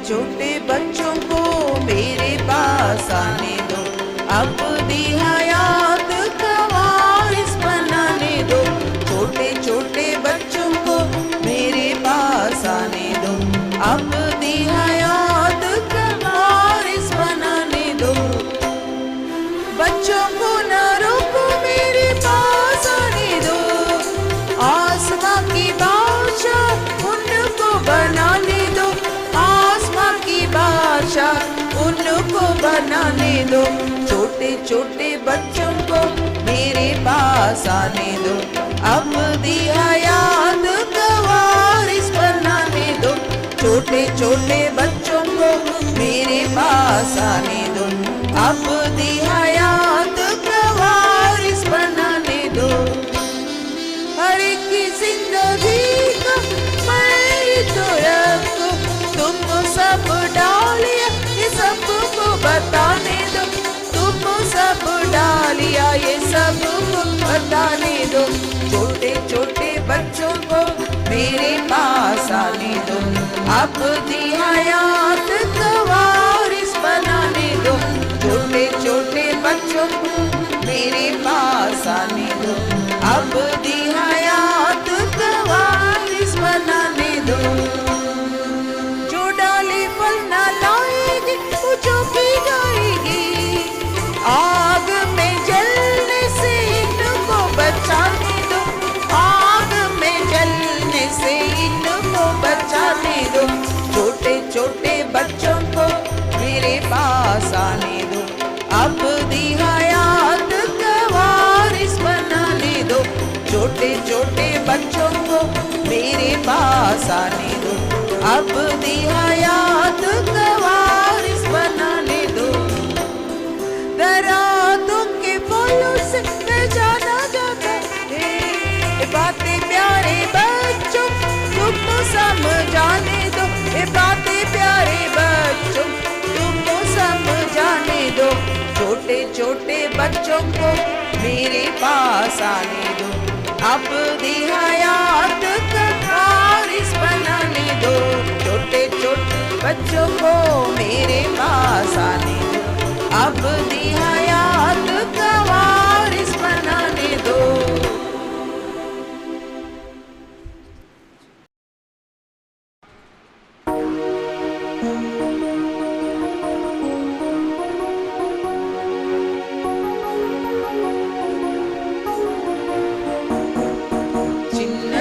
छोटे बच्चों को मेरे पास आने दो, अपनी हयात का वारिस बनाने दो। छोटे छोटे बच्चों को मेरे पास आने दो, अपनी हयात का वारिस बनाने दो। बच्चों को न रोको, मेरे पास आने दो, आसमां की बादशाह उनको बनाने दो, आसमां की बादशाह उनको बनाने दो। छोटे छोटे बच्चों को मेरे पास आने दो, अपनी हयात का वारिस बनाने दो। छोटे छोटे बच्चों को मेरे पास आने दो, अपनी हयात का वारिस बनाने दो। हर एक की जिंदगी का मैं तो रखो, तुमको सब डालिया ये सबको बताने दो, तुमको सब डालिया ये सबको बताने दो। छोटे छोटे बच्चों को मेरे पास आने दो, अपनी हयात का वारिस बनाने दो। छोटे छोटे बच्चों को मेरे पास आने दो, अपनी हयात का वारिस बनाने दो। जो डाली फल न लाएगी वो चौकी जाएगी, आग में जलने से इनको बचाने दो, आग में जलने से इनको बचाने दो। छोटे छोटे बच्चों को मेरे पास आने दो, अपनी हयात का वारिस बनाने दो। छोटे छोटे बच्चों को मेरे पास आने दो, अपनी हयात का वारिस बनाने दो। दरातों के फूलों से पहचाना जाता है, ये बातें प्यारे बच्चों तुमको समझाने दो, ये बातें प्यारे बच्चों तुमको समझाने दो। छोटे छोटे बच्चों को मेरे पास आने दो, अपनी हयात का वारिस बनाने दो। छोटे छोटे बच्चों को मेरे पास आने दो, अपनी हयात का वारिस बनाने दो। చిన్న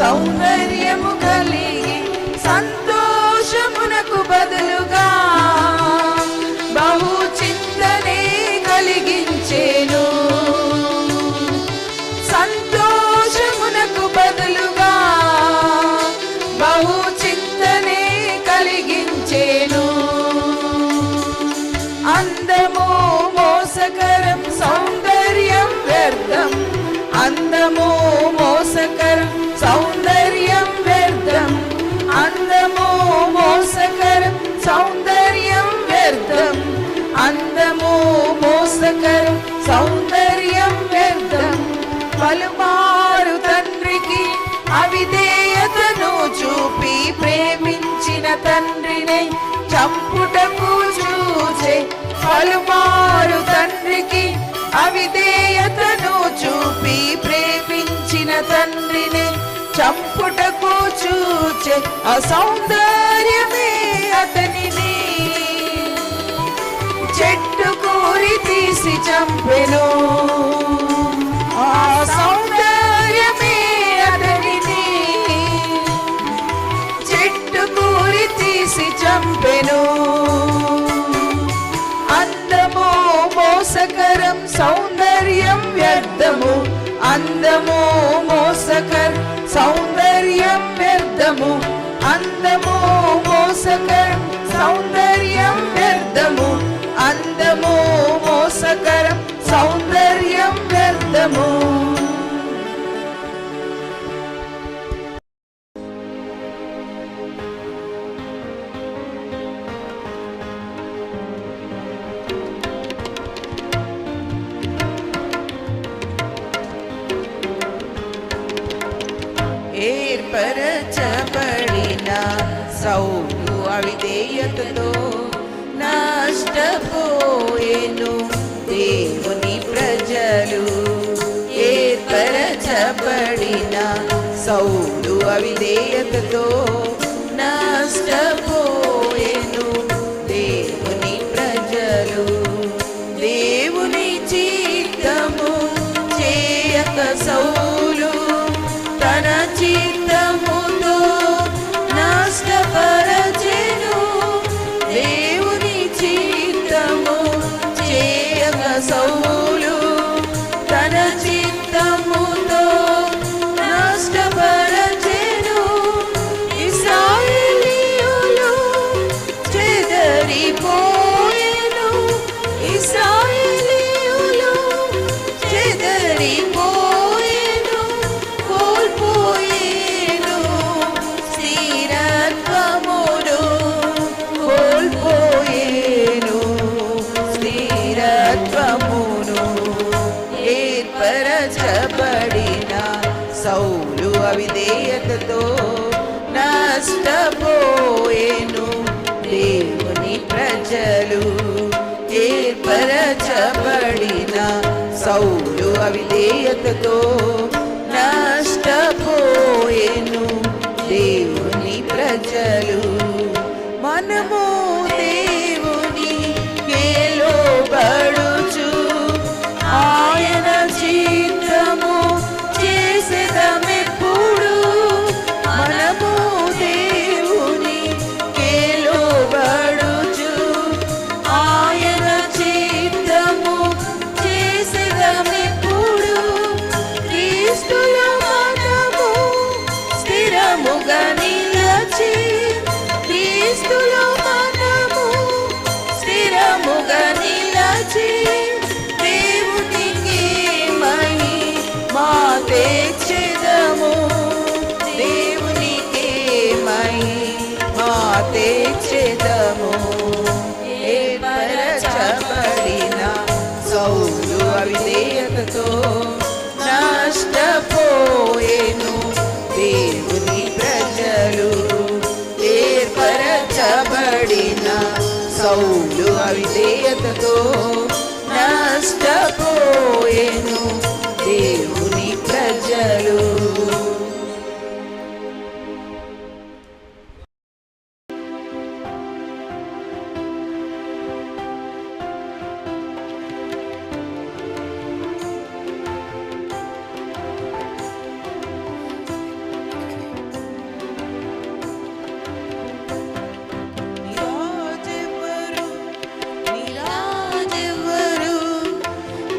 సౌందర్యము కలిగి సంతోషమునకు బదులుగా బహు చింతనే కలిగించేను. సంతోషమునకు బదులుగా బహు చింతనే కలిగించేను. అందము మోసకరం సౌందర్యం వ్యర్థం, అందము మోసకరం సౌందర్యం వ్యర్థం, అందము మోసకరం సౌందర్యం వ్యర్థం, అందము మోసకరం సౌందర్యం వ్యర్థం. పలుమారు తండ్రికి అవిధేయతను చూపి ప్రేమించిన తండ్రిని చంపుటకు చూచే. పలుమారు తండ్రికి అవిధేయతను చూపి ప్రేమించిన తండ్రిని చంపుటకు చూచే. అసౌందర్యమే అతనిని చెట్టు కూరి తీసి చంపెను. ఆ సౌందర్యమే అతనిని చెట్టు కూరి తీసి చంపెను. అందము మోసకరం సౌందర్యం వ్యర్థము, అందము మోసకరం సౌందర్యం వ్యర్థము, అందము మోసకరం సౌందర్యం వ్యర్థము, అందము మోసకరం సౌందర్యం వ్యర్థము. ఏర్పరచబడిన సౌలు అవిధేయతతో నష్టపోయెను దేవుని ప్రజలు. ఏర్పరచబడిన సౌలు అవిధేయతతో నష్టపోయెను దేవుని ప్రజలు. దేవుని చిత్తము చేయక సౌలు తన చిత్తముతో నష్టపరచెను. దేవుని చిత్తము చేయక సౌలు తన చిత్తముతో నష్టపరచెను. ఇశ్రాయేలీయులు చెదరిపోయెను, ఇశ్రాయేలీయులు చెదరిపోయెను, కోల్పోయెను స్థిరత్వమును, కోల్పోయెను స్థిరత్వమును. ఏర్పరచబడిన సౌలు అవిధేయతతో నష్టపోయెను దేవుని ప్రజలు. ఏర్పరచబడిన సౌలు అవిధేయతతో నష్టపోయెను దేవుని ప్రజలు. మనము దేవుని లోబడుచు ఆయన చిత్తము చేసేదమెప్పుడు. మనము దేవుని లోబడుచు ఆయన చిత్తము చేసేదమెప్పుడు. క్రీస్తులో మనము స్థిరముగా నిలచి, క్రీస్తులో మనము స్థిరముగా నిలచి దేవునికి మహిమా తెచ్చెదము, దేవునికి మహిమా తెచ్చెదము. ఏర్పరచబడిన సౌలు అవిధేయతతో నష్టపోయెను దేవుని ప్రజలు. ఏర్పరచబడిన సౌలు అవిధేయతతో నష్టపోయెను దేవుని ప్రజలు.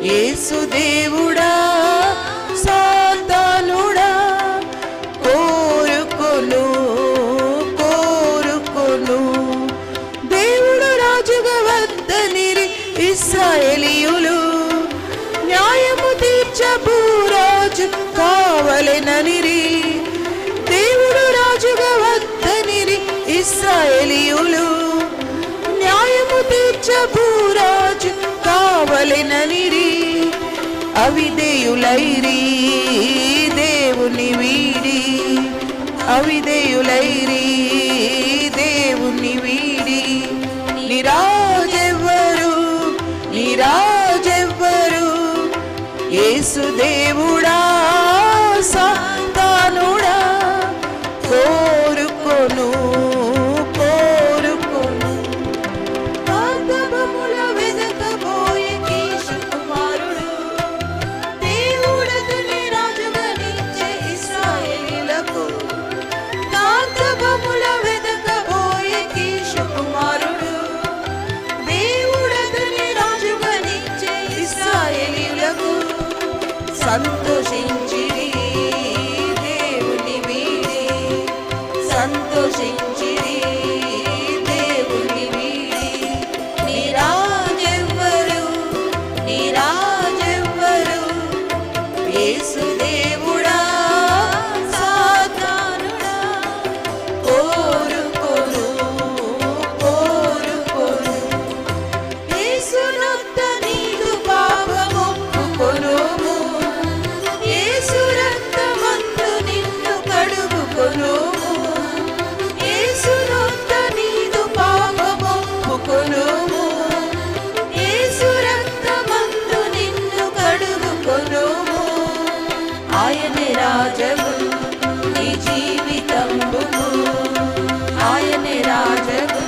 యేసు దేవుడా సాతానుడా కోరుకొను కోరుకొను. దేవుడు రాజుగా వద్దనిరి ఇశ్రాయేలీయులు, న్యాయము తీర్చబు రాజు కావలెననిరి. దేవుడు రాజుగా వద్దనిరి ఇశ్రాయేలీయులు, న్యాయము తీర్చబు రాజు కావలెననిరి. అవిధేయులైరి దేవుని వీడి, అవిధేయులైరి దేవుని వీడి. నిరాజెవ్వరు నిరాజెవ్వరు, యేసు దేవుడా సాతానుడా కోరుకొను కోరుకొను. పాదముల వెదకబోయే కీషు కుమారుడు, దేవుడతని రాజుగా నిలిచే ఇశ్రాయేలీయులకు. పాదముల వెదకబోయే కీషు కుమారుడు, దేవుడతని రాజుగా నిలిచే ఇశ్రాయేలీయులకు. సంతోషించిరి దేవుని వీడి, సంతోషించిరి దేవుని వీడి. నిరాజెవ్వరు నిరాజెవ్వరు, యేసు దేవుడా సాతానుడా కోరుకొను కోరుకొను. యేసునొద్ద నీదు పాపమొప్పుకొనుము, యేసు రక్తమందు నిన్ను కడుగుకొనుము. యేసునొద్ద నీదు పాపమొప్పుకొనుము, యేసు రక్తమందు నిన్ను కడుగుకొనుము. ఆయనే రాజము నీ జీవితంబుకు, ఆయనే రాజము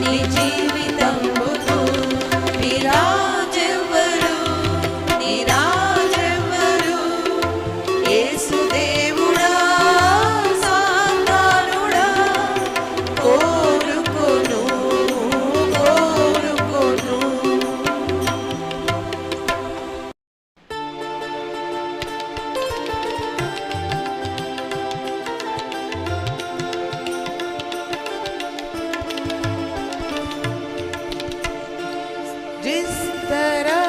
నీ జీవితంబుకు. నిరాజెవ్వరు నిరాజెవ్వరు, యేసు దేవుడా సాతానుడా కోరుకొను కోరుకొను. जिस तरह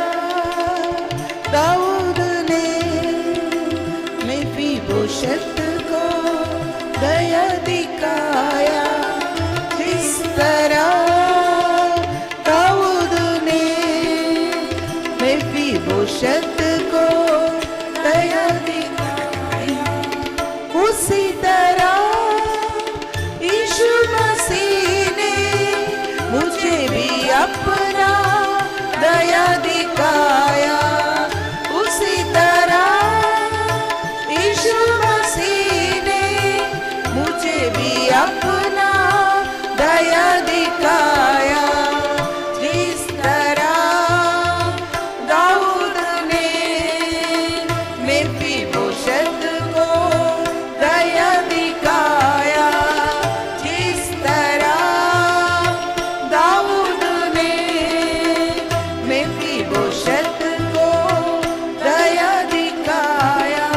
दाऊद ने मेफीबोशेत को दया दिखाया, जिस तरह दाऊद ने मेफीबोशेत को दया दिखाया, उसी तरह यीशु मसीह ने मुझे भी अपना दया दिखाया. उसी तरह यीशु मसीह ने मुझे भी अपना दया दिखाया. जिस तरह दाऊद ने मेफीबोशेत को दया दिखाया, जिस तरह दाऊद ने मेफीबोशेत को दया दिखाया.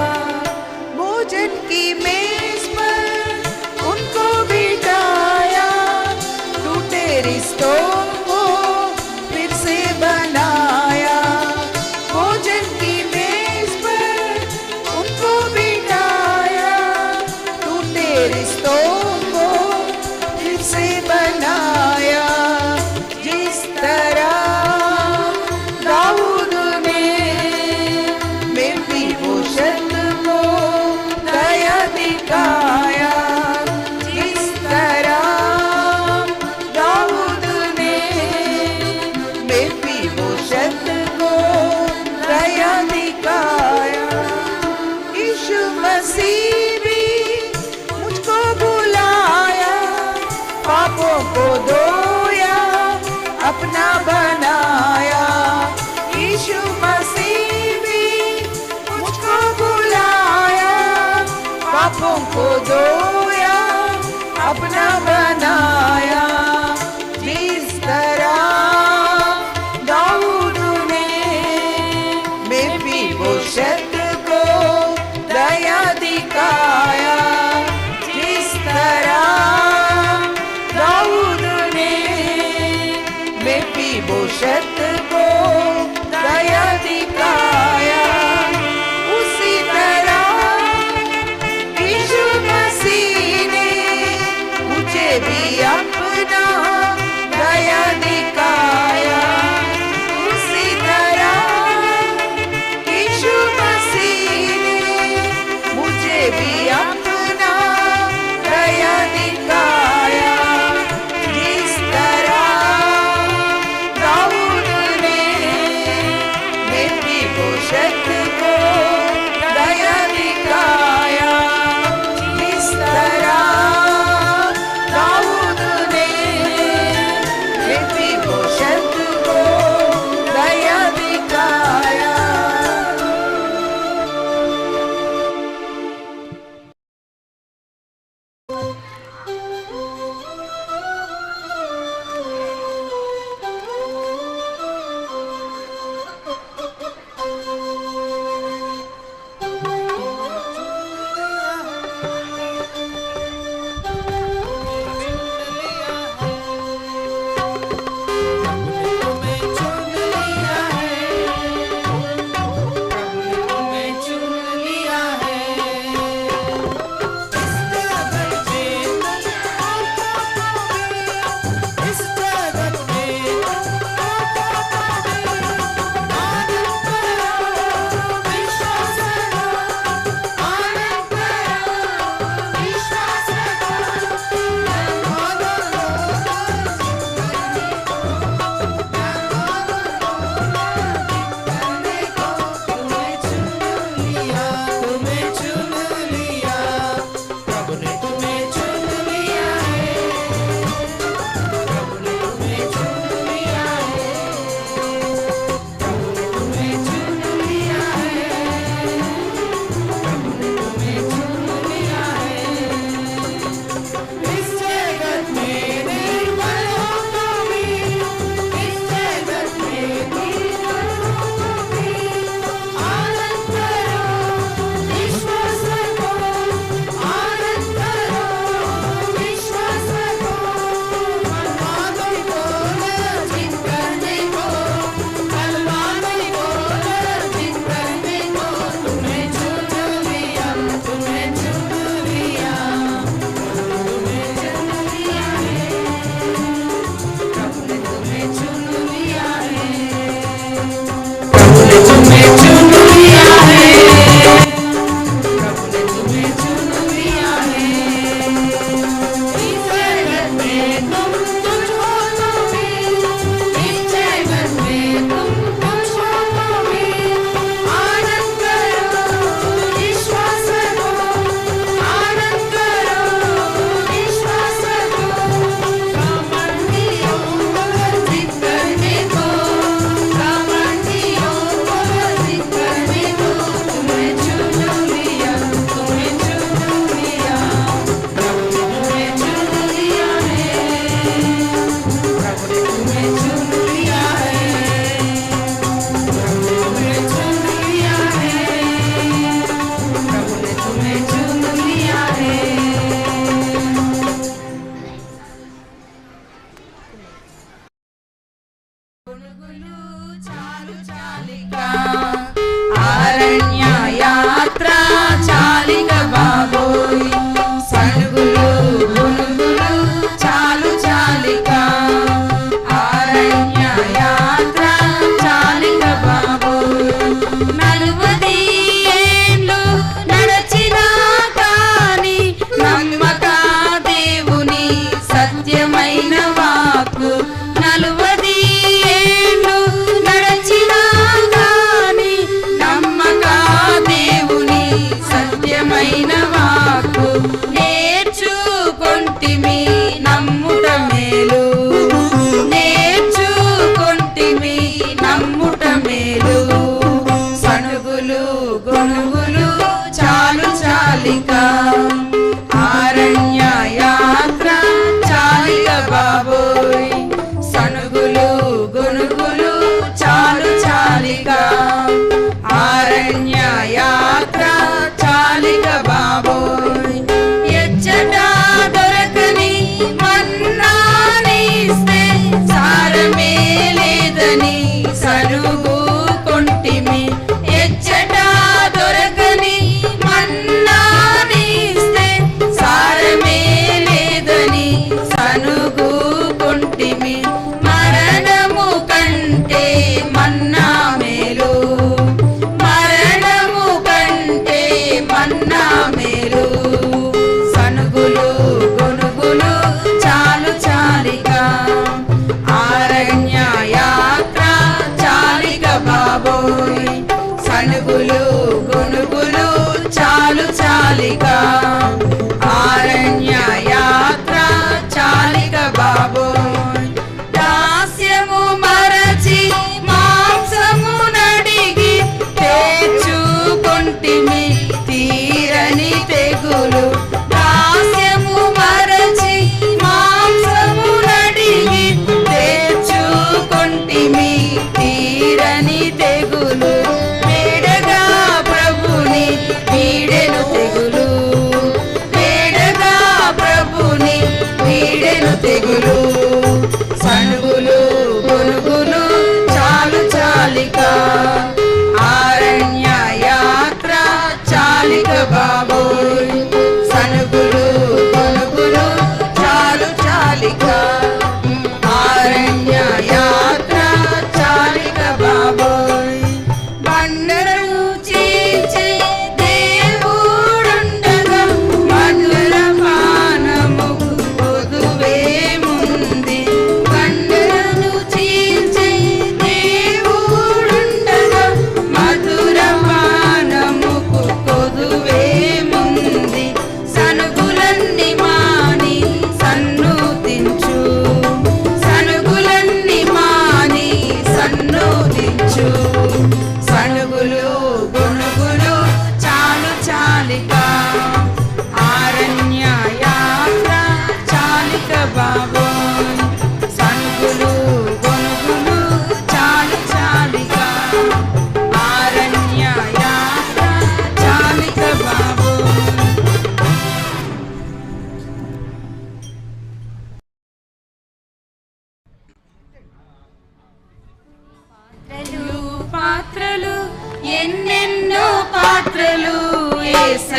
भोजन की मेज पर उनको बिठाया, टूटे रिश्तों को फिर से बनाया. भोजन की मेज पर उनको बिठाया, टूटे रिश्तों को फिर से बनाया. जिस तरह दाऊद ने मेफीबोशेत को दया दिखाया, जिस तरह दाऊद ने मेफीबोशेत को दया दिखाया. यीशु मसीह भी मुझको बुलाया, पापों को धोया अपना बनाया. यीशु मसीह भी मुझको बुलाया, पापों को धोया अपना बनाया. जिस तरह दाऊद ने मेफीबोशेत को दया दिखाया, जिस तरह दाऊद ने मेफीबोशेत को दया दिखाया, उसी तरह यीशु मसीह ने मुझे भी अपना दया दिखाया, उसी तरह यीशु मसीह ने मुझे भी अपना दया दिखाया, जिस तरह दाऊद ने मेफीबोशेत को दया दिखाया, जिस तरह दाऊद ने मेफीबोशेत को दया दिखाया।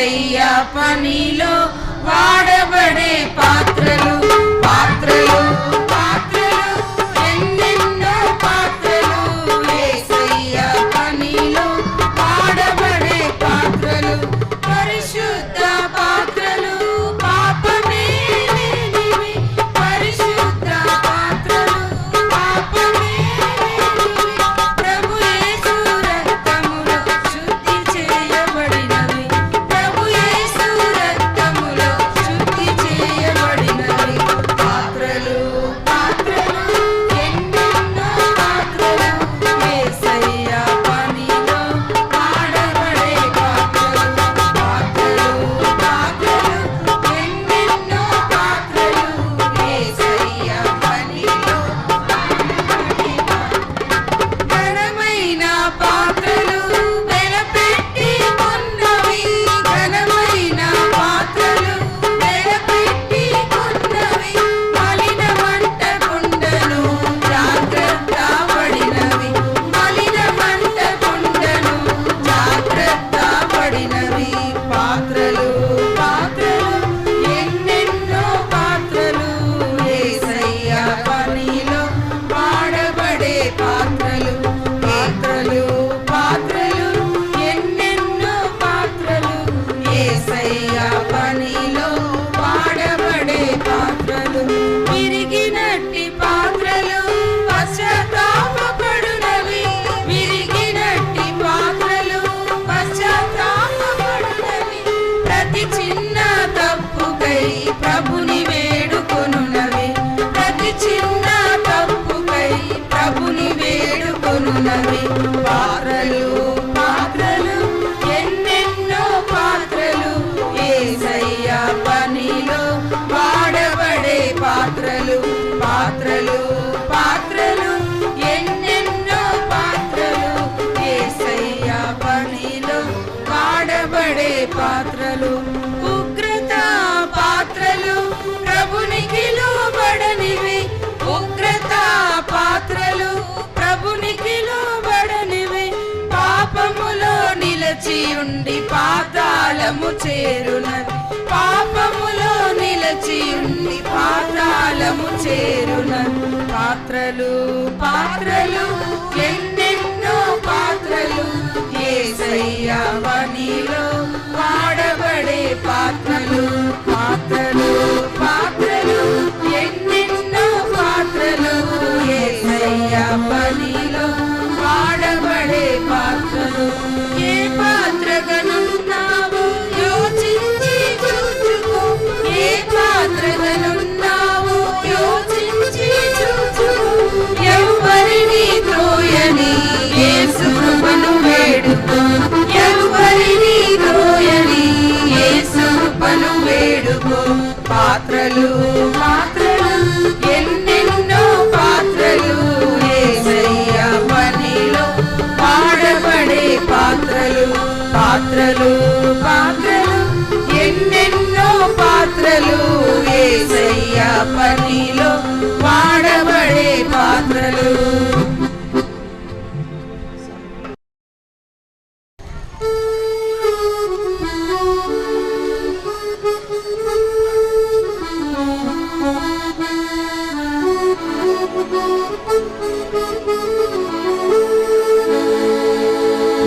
యేసయ్య పనిలో వాడబడే పాత్రలు పాత్రలు పాత్రలు ఎన్నెన్నో పాత్రలు యేసయ్య పనిలో వాడబడే పాత్రలు పరిశుద్ధ పాత్రలు పాపమే లేనివి పరిశుద్ధ పాత్రలు పాపమే లేనివి ప్రభు యేసు రక్తములో శుద్ధి చేయబడినవి ప్రభు యేసు రక్తములో శుద్ధి చేయబడినవి పాత్రలు పాత్రలు ఎన్నెన్నో పాత్రలు యేసయ్య పనిలో వాడబడే పాత్రలు పాత్రలు పాత్రలు ఎన్నెన్నో పాత్రలు యేసయ్య పనిలో వాడబడే ఘనమైన పాత్రలు వెలపెట్టి కొన్నవి ఘనమైన పాత్రలు వెలపెట్టి కొన్నవి మలిన మంట కుండలు జాగ్రత్త పడినవి మలిన మంట కుండలు జాగ్రత్త పడినవి పాత్రలు పాత్రలు ఎన్నెన్నో పాత్రలు యేసయ్య పనిలో వాడబడే పాత్రలు పాత్రలు పాత్రలు ఎన్నెన్నో పాత్రలు యేసయ్య పనిలో వాడబడే పాత్రలు విరిగినట్టి పాత్రలు పశ్చాత్తాపపడునవి విరిగినట్టి పాత్రలు పశ్చాత్తాపపడునవి ప్రతి చిన్న తప్పుకై ప్రభుని వేడుకొనునవి ప్రతి చిన్న తప్పుకై ప్రభుని వేడుకొనునవి పాత్రలు పాత్రలు ఎన్నెన్నో పాత్రలు యేసయ్య పనిలో వాడబడే పాత్రలు పాత్రలు పాత్రలు ఎన్నెన్నో పాత్రలు యేసయ్య పనిలో వాడబడే పాత్రలు ఉగ్రత పాత్రలు ప్రభునికి లోబడనివి ఉగ్రత పాత్రలు ప్రభునికి లోబడనివి పాపములో నిలచియుండి పాతాళము చేరునవి పాపములో నిలచియుండి పాతాళము చేరునవి పాత్రలు పాత్రలు ఎన్నెన్నో పాత్రలు యేసయ్య పనిలో వాడబడే పాత్రలు పాత్రలు పాత్రలు ఎన్నెన్నో పాత్రలు యేసయ్య పనిలో వాడబడే పాత్రలు ఏ పాత్రగనున్నావు యోచించి చూచుకో ఏ పాత్రగనున్నావు యోచించి చూచుకో ఎవరిని త్రోయని యేసు కృపను వేడుకో ఎవరిని త్రోయని యేసు కృపను వేడుకో పాత్రలు పాత్రలు ఎన్నెన్నో పాత్రలు యేసయ్య పనిలో వాడబడే పాత్రలు పాత్రలు పాత్రలు ఎన్నెన్నో పాత్రలు యేసయ్య పనిలో వాడబడే పాత్రలు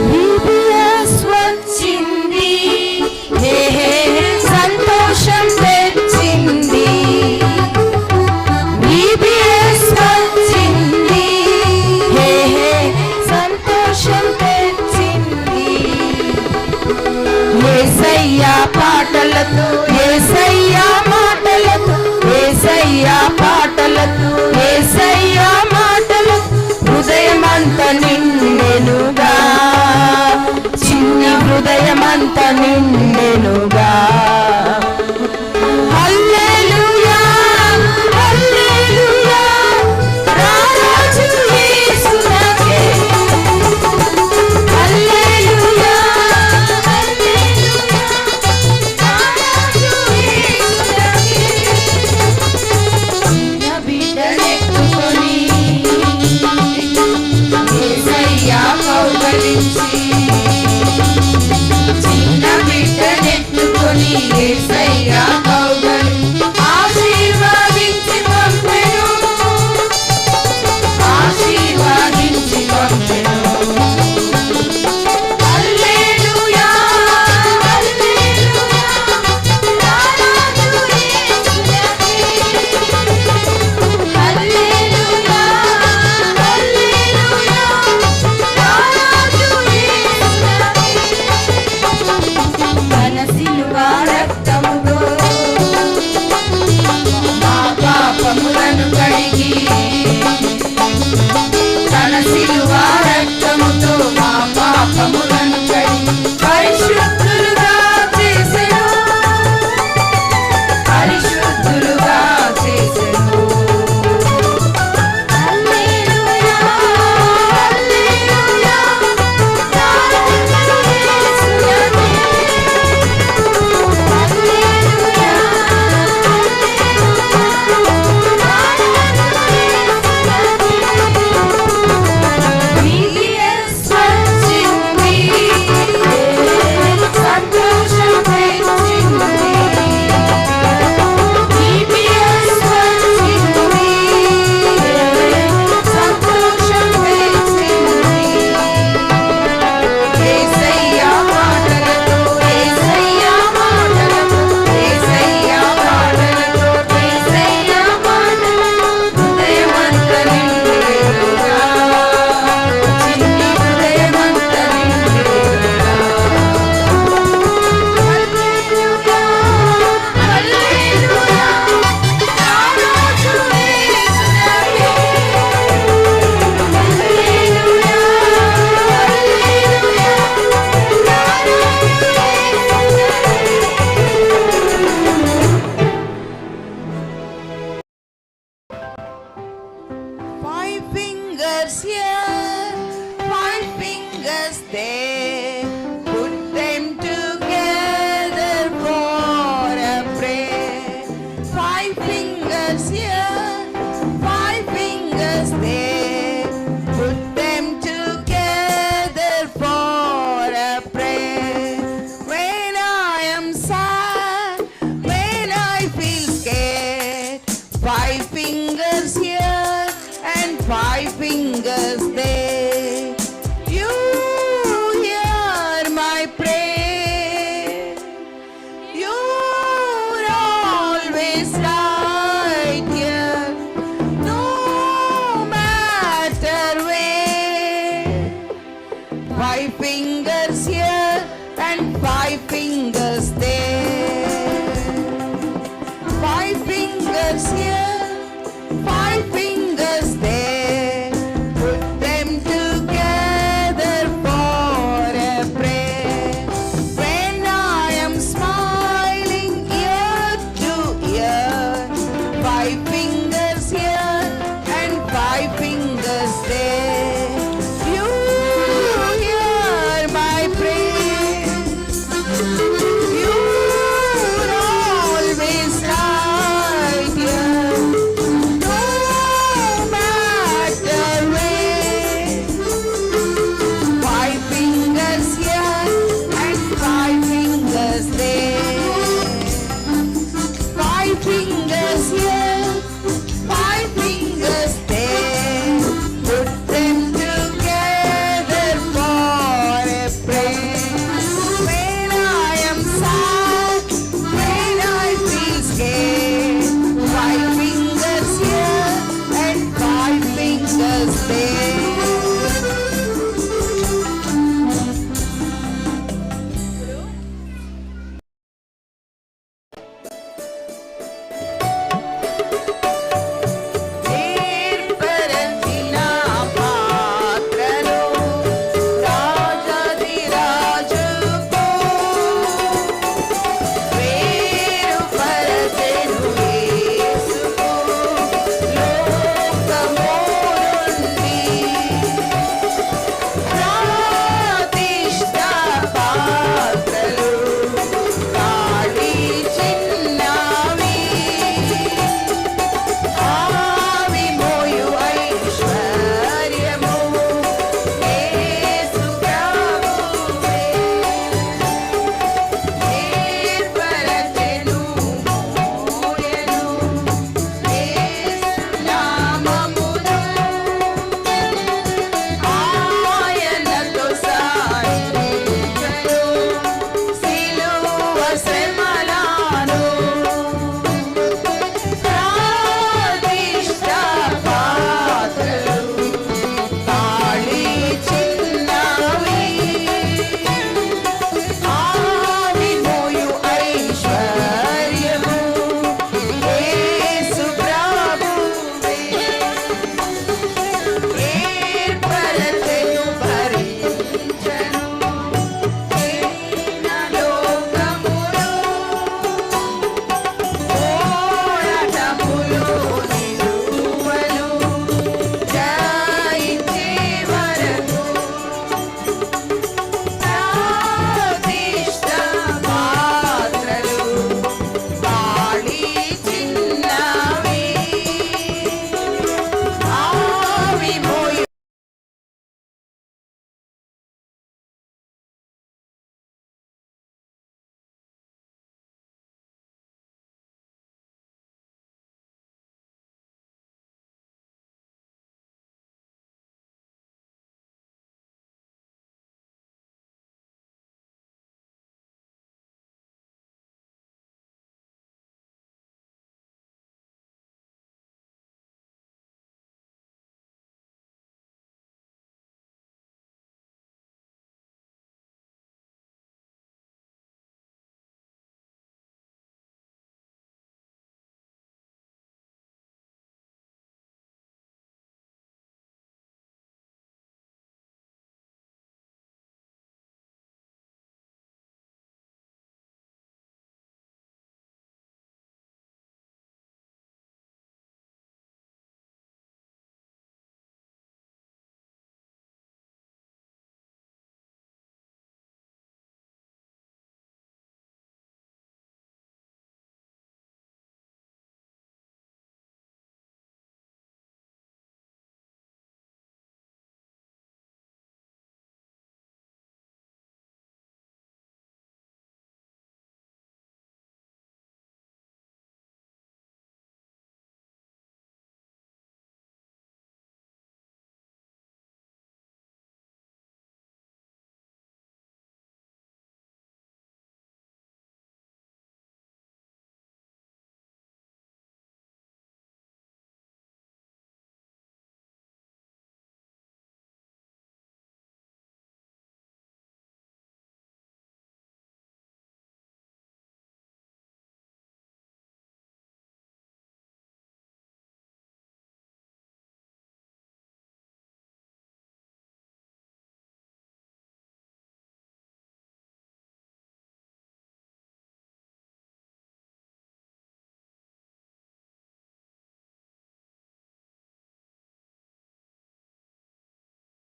VBS వచ్చింది హే హే సంతోషం తెచ్చింది VBS వచ్చింది హే హే సంతోషం తెచ్చింది యేసయ్య పాటలతో యేసయ్య మాటలతో యేసయ్య పాటలతో యేసయ్య మాటలతో హృదయమంత నిండెనుగా చిన్ని హృదయమంత నిండెనుగా హల్లెలూయా హల్లెలూయా రారాజు యేసునకే హల్లెలూయా హల్లెలూయా రారాజు యేసునకే చిన్న బిడ్డనెత్తుకొని యేసయ్య కౌగలించి చిన్న బిడ్డనెత్తుకొని యేసయ్య కౌగలి ఆశీర్వదించి పంపెను ఆశీర్వదించి పంపెను హల్లెలూయా హల్లెలూయా రారాజు యేసునకే హల్లెలూయా హల్లెలూయా రారాజు యేసునకే తన సిలువ రక్తముతో మా పాపములను కడిగి తన సిలువ రక్తముతో మా పాపములను కడిగి పరిశుద్ధులుగా చేసెను పరిశుద్ధులుగా చేసెను హల్లెలూయా హల్లెలూయా రారాజు యేసునకే హల్లెలూయా Five fingers here, five fingers there. Put them together for a prayer. Five fingers here, five fingers there. Put them together for a prayer. When I am sad, when I feel scared, five fingers here and five fingers there. You hear my prayer. You're always right here, no matter where. Five fingers here and five fingers